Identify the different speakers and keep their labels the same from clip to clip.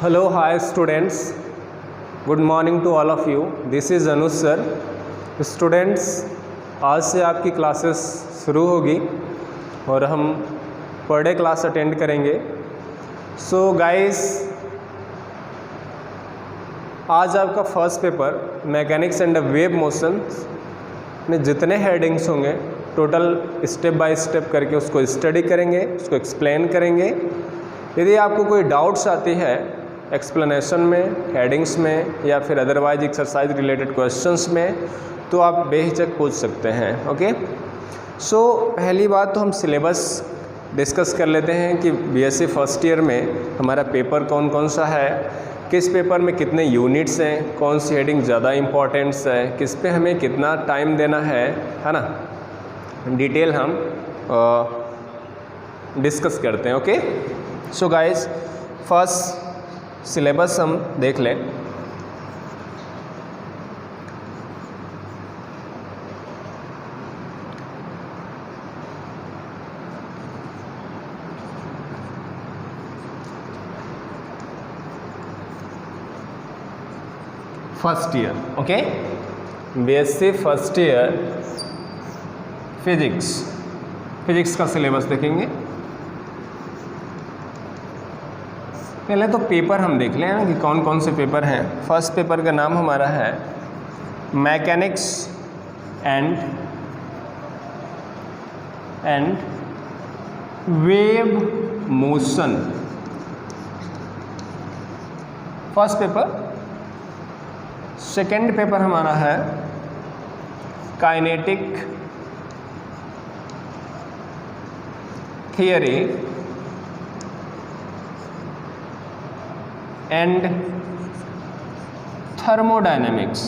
Speaker 1: Hello, hi students. Good morning to all of you. This is Anush sir. Students, आज से आपकी classes शुरू होगी और हम पर डे क्लास अटेंड करेंगे. सो गाइस, आज आपका first paper mechanics and wave motion में जितने हेडिंग्स होंगे टोटल स्टेप बाय स्टेप करके उसको स्टडी करेंगे, उसको एक्सप्लेन करेंगे. यदि आपको कोई डाउट्स आती है एक्सप्लेनेशन में, हेडिंग्स में या फिर अदरवाइज एक्सरसाइज रिलेटेड क्वेश्चंस में, तो आप बेहिचक पूछ सकते हैं. ओके, सो पहली बात तो हम सिलेबस डिस्कस कर लेते हैं कि बीएससी फर्स्ट ईयर में हमारा पेपर कौन कौन सा है, किस पेपर में कितने यूनिट्स हैं, कौन सी हेडिंग ज़्यादा इम्पॉर्टेंट्स है, किस पे हमें कितना टाइम देना है ना. डिटेल हम डिस्कस करते हैं. Okay, so guys, first syllabus हम देख लें. First year, okay, BSc first year physics का सिलेबस देखेंगे. पहले तो पेपर हम देख लें कि कौन कौन से पेपर हैं. फर्स्ट पेपर का नाम हमारा है mechanics and wave motion. First paper. Second paper हमारा है kinetic theory and thermodynamics.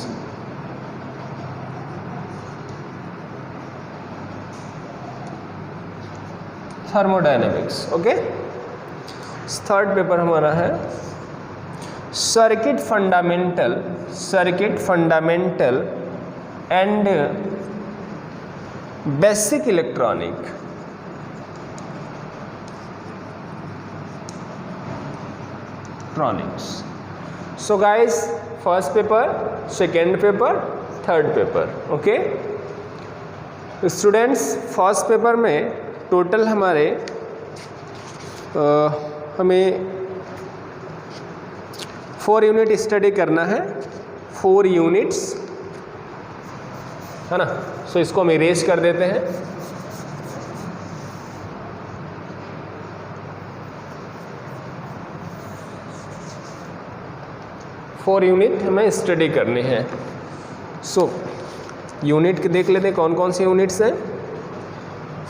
Speaker 1: Okay. Third paper हमारा है circuit fundamental and basic electronic. So guys, first paper, second paper, third paper. Okay students, first paper में total हमारे हमें 4 unit study करना है. 4 units है ना. सो इसको हम इरेज कर देते हैं. फोर यूनिट हमें स्टडी करनी है. सो यूनिट देख लेते हैं कौन कौन से यूनिट्स हैं.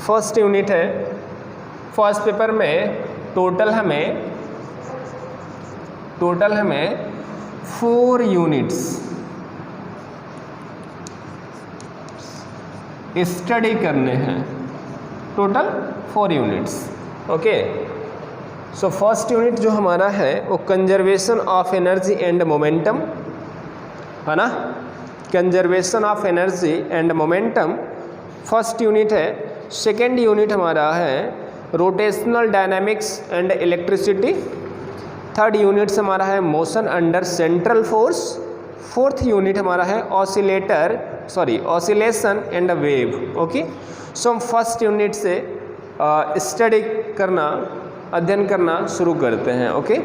Speaker 1: फर्स्ट यूनिट है, फर्स्ट पेपर में टोटल हमें 4 यूनिट्स स्टडी करने हैं. Total 4 units. Okay, so first unit जो हमारा है वो conservation of energy and momentum है ना. Conservation of energy and momentum first unit है. सेकेंड यूनिट हमारा है rotational dynamics and electricity. Third unit हमारा है motion under central force. Fourth unit हमारा है oscillation and wave. Okay, so हम फर्स्ट यूनिट से स्टडी करना, अध्ययन करना शुरू करते हैं. ओके,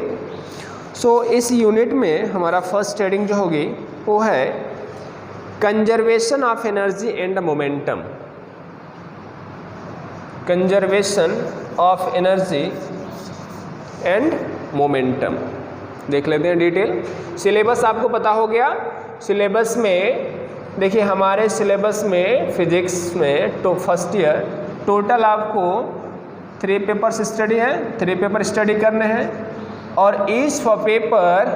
Speaker 1: सो इस यूनिट में हमारा फर्स्ट हेडिंग जो होगी वो है conservation of energy and momentum. Conservation of energy and momentum देख लेते हैं डिटेल. सिलेबस आपको पता हो गया. सिलेबस में देखिए, हमारे सिलेबस में फिजिक्स में तो फर्स्ट ईयर टोटल आपको 3 पेपर्स स्टडी हैं, 3 पेपर स्टडी करने हैं. और ईच पेपर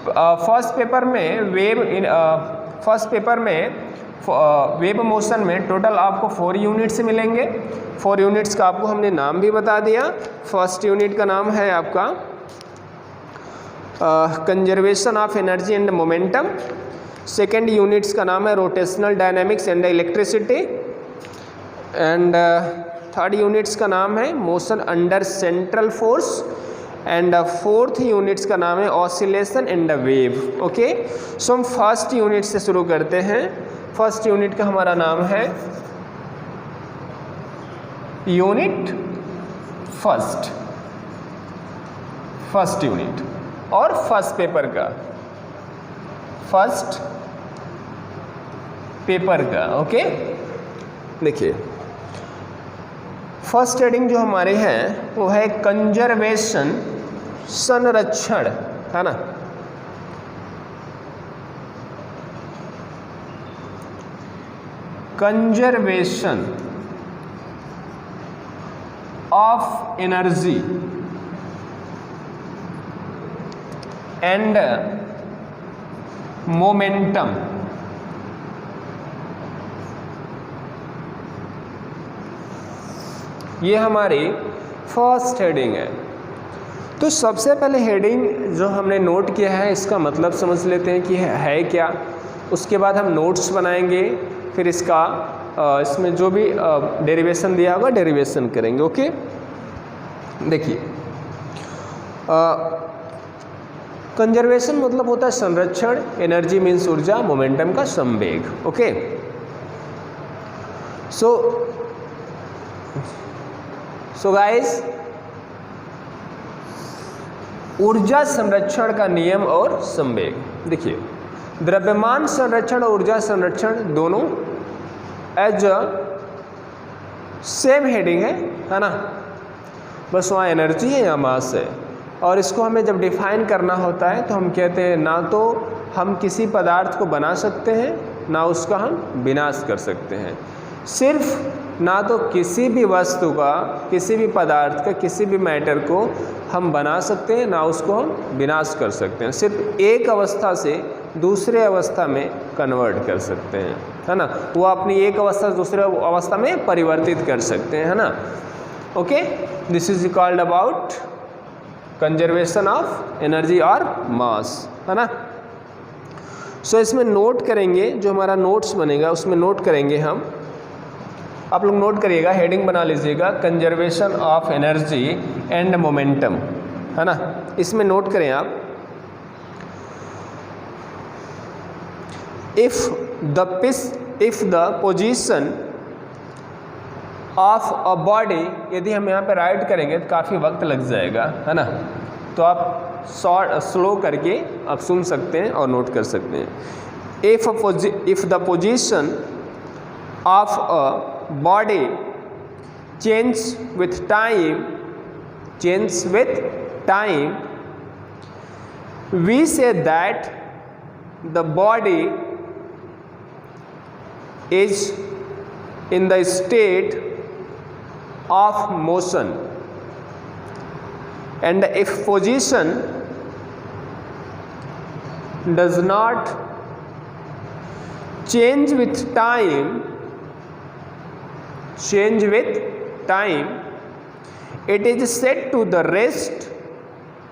Speaker 1: फर्स्ट पेपर में वेव मोशन में टोटल आपको 4 यूनिट्स मिलेंगे. 4 यूनिट्स का आपको हमने नाम भी बता दिया. फर्स्ट यूनिट का नाम है आपका conservation of energy and momentum. Second units का नाम है rotational dynamics and electricity. And third units का नाम है motion under central force. And fourth units का नाम है oscillation in the wave. Okay, so हम फर्स्ट यूनिट से शुरू करते हैं। फर्स्ट यूनिट का हमारा नाम है यूनिट फर्स्ट यूनिट, और फर्स्ट पेपर का ओके। देखिए फर्स्ट हेडिंग जो हमारे हैं वो है कंजर्वेशन, संरक्षण, है ना। Conservation of energy and momentum. ये हमारी फर्स्ट हेडिंग है। तो सबसे पहले हेडिंग जो हमने नोट किया है इसका मतलब समझ लेते हैं कि है क्या। उसके बाद हम नोट्स बनाएंगे, फिर इसमें जो भी डेरिवेशन दिया होगा डेरिवेशन करेंगे। ओके, देखिए कंजर्वेशन मतलब होता है संरक्षण, एनर्जी मीन्स ऊर्जा, मोमेंटम का संवेग। ओके, सो गाइस, ऊर्जा संरक्षण का नियम और संवेग। देखिए द्रव्यमान संरक्षण और ऊर्जा संरक्षण दोनों एज अ सेम हेडिंग है ना। बस वहाँ एनर्जी है या मास है, और इसको हमें जब डिफाइन करना होता है तो हम कहते हैं ना तो हम किसी पदार्थ को बना सकते हैं ना उसका हम विनाश कर सकते हैं। सिर्फ ना तो किसी भी वस्तु का, किसी भी पदार्थ का, किसी भी मैटर को हम बना सकते हैं ना उसको हम विनाश कर सकते हैं। सिर्फ एक अवस्था से दूसरे अवस्था में कन्वर्ट कर सकते हैं, है ना। वो अपनी एक अवस्था से दूसरे अवस्था में परिवर्तित कर सकते हैं, है ना। Okay, this is called about conservation of energy और मास, है ना। सो इसमें नोट करेंगे, जो हमारा नोट्स बनेगा उसमें नोट करेंगे हम। आप लोग नोट करिएगा, हेडिंग बना लीजिएगा conservation of energy and momentum, है ना। इसमें नोट करें आप, if the position of a body, यदि हम यहाँ पे राइट करेंगे तो काफ़ी वक्त लग जाएगा, है ना। तो आप स्लो करके आप सुन सकते हैं और नोट कर सकते हैं। If the position of a body change with time, we say that the body is in the state of motion, and if position does not change with time, it is set to the rest.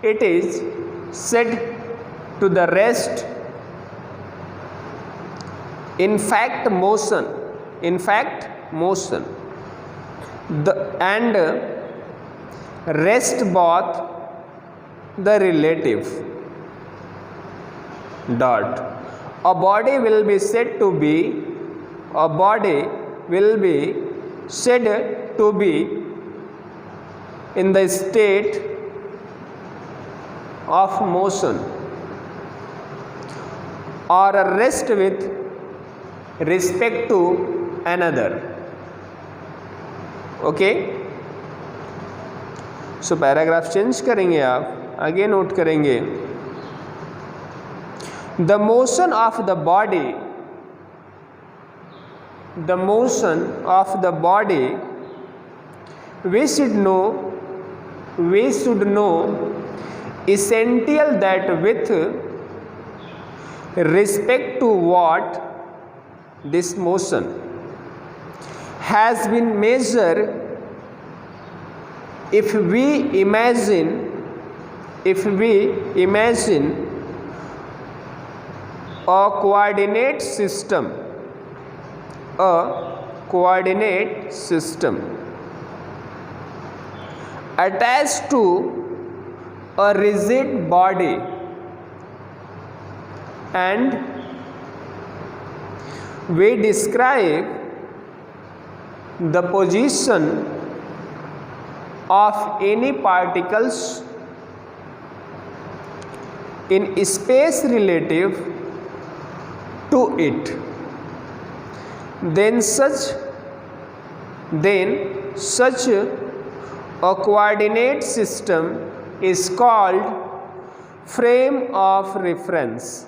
Speaker 1: It is set to the rest. In fact, motion. And rest both the relative. A body will be said to be in the state of motion or a rest with respect to another. Okay, so paragraph change करेंगे आप, आगे note करेंगे the motion of the body, the motion of the body, we should know essential that with respect to what this motion has been measured, if we imagine a coordinate system attached to a rigid body and we describe the position of any particles in space relative to it, then such a coordinate system is called frame of reference.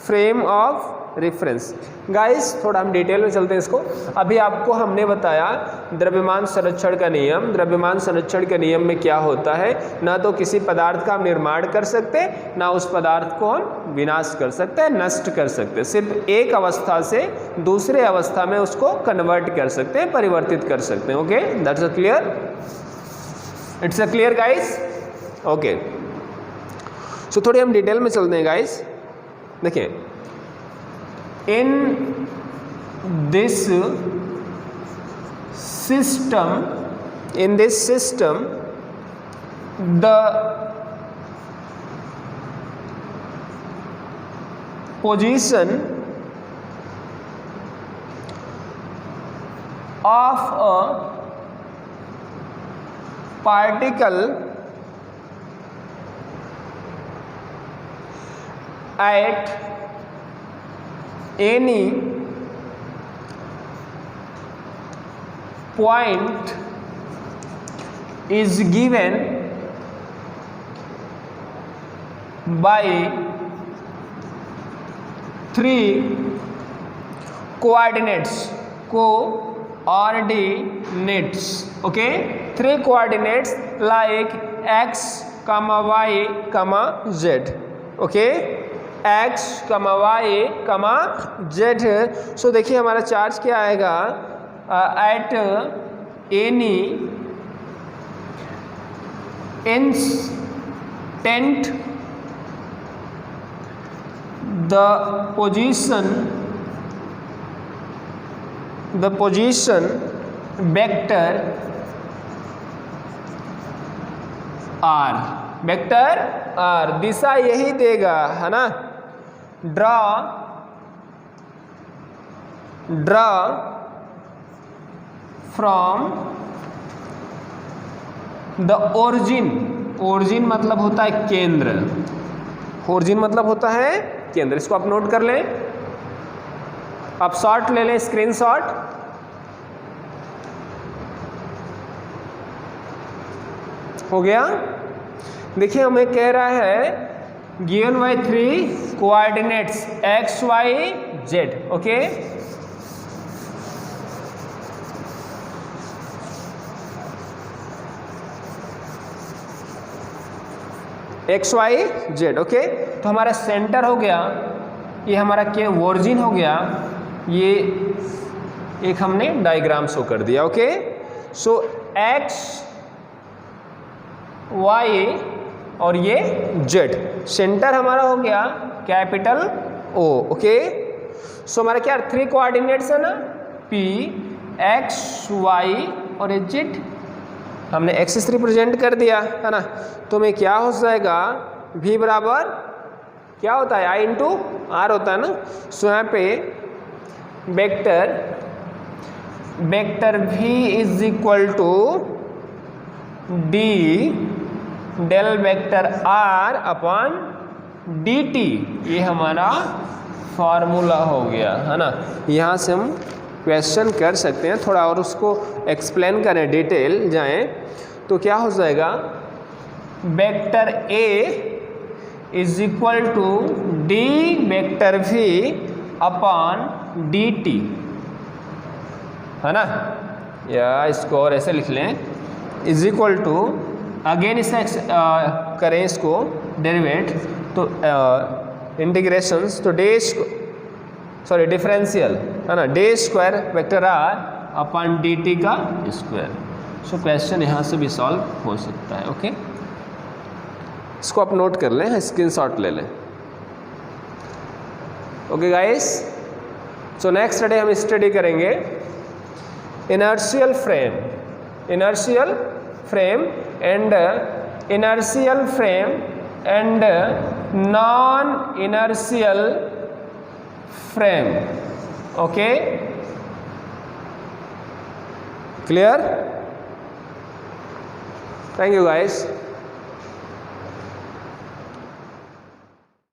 Speaker 1: Frame of reference. Guys थोड़ा हम detail में चलते हैं इसको। अभी आपको हमने बताया द्रव्यमान संरक्षण का नियम। द्रव्यमान संरक्षण के नियम में क्या होता है, ना तो किसी पदार्थ का हम निर्माण कर सकते, ना उस पदार्थ को हम विनाश कर सकते हैं, नष्ट कर सकते हैं। सिर्फ एक अवस्था से दूसरे अवस्था में उसको कन्वर्ट कर सकते हैं, परिवर्तित कर सकते हैं। Okay, that's a clear, it's a clear guys. Okay, so थोड़ी हम डिटेल में चलते हैं गाइस। देखिए, in this system the position of a particle at any point is given by 3 coordinates. Okay, 3 coordinates like x, y, z. Okay, x, y, z। सो देखिए हमारा charge क्या आएगा, at any instant the position vector r, दिशा यही देगा, है ना। Draw from the origin मतलब होता है केंद्र, ओरिजिन मतलब होता है केंद्र। इसको आप नोट कर लें, आप शॉट ले लें, स्क्रीनशॉट। हो गया। देखिए हमें कह रहा है given by 3 coordinates x, y, z। Okay, x, y, z। Okay, तो हमारा सेंटर हो गया, ये हमारा क्या ओरिजिन हो गया, ये एक हमने डायग्राम शो कर दिया। ओके, सो x, y और ये z, सेंटर हमारा हो गया कैपिटल O। ओके, सो हमारा क्या 3 कोऑर्डिनेट्स है ना, P, x, y और z। हमने एक्सिस रिप्रेजेंट कर दिया, है ना। तो में क्या हो जाएगा, v बराबर क्या होता है, I इंटू R होता है ना। सो यहाँ पे vector v is equal to d del vector r upon dt, ये हमारा फॉर्मूला हो गया, है ना। यहाँ से हम क्वेश्चन कर सकते हैं, थोड़ा और उसको एक्सप्लेन करें, डिटेल जाएं तो क्या हो जाएगा, vector a is equal to d vector v upon dt, है ना। या इसको और ऐसे लिख लें, इज इक्वल टू, अगेन इसे करें इसको डेरिवेट, तो इंटीग्रेशंस, तो डिफरेंशियल, है ना, day square vector r upon dt का स्क्वायर। सो क्वेश्चन यहाँ से भी सॉल्व हो सकता है। ओके, इसको आप नोट कर लें, स्क्रीनशॉट ले लें। Okay guys, so next day हम स्टडी करेंगे inertial frame and inertial frame and non-inertial frame. Okay, clear? Thank you guys.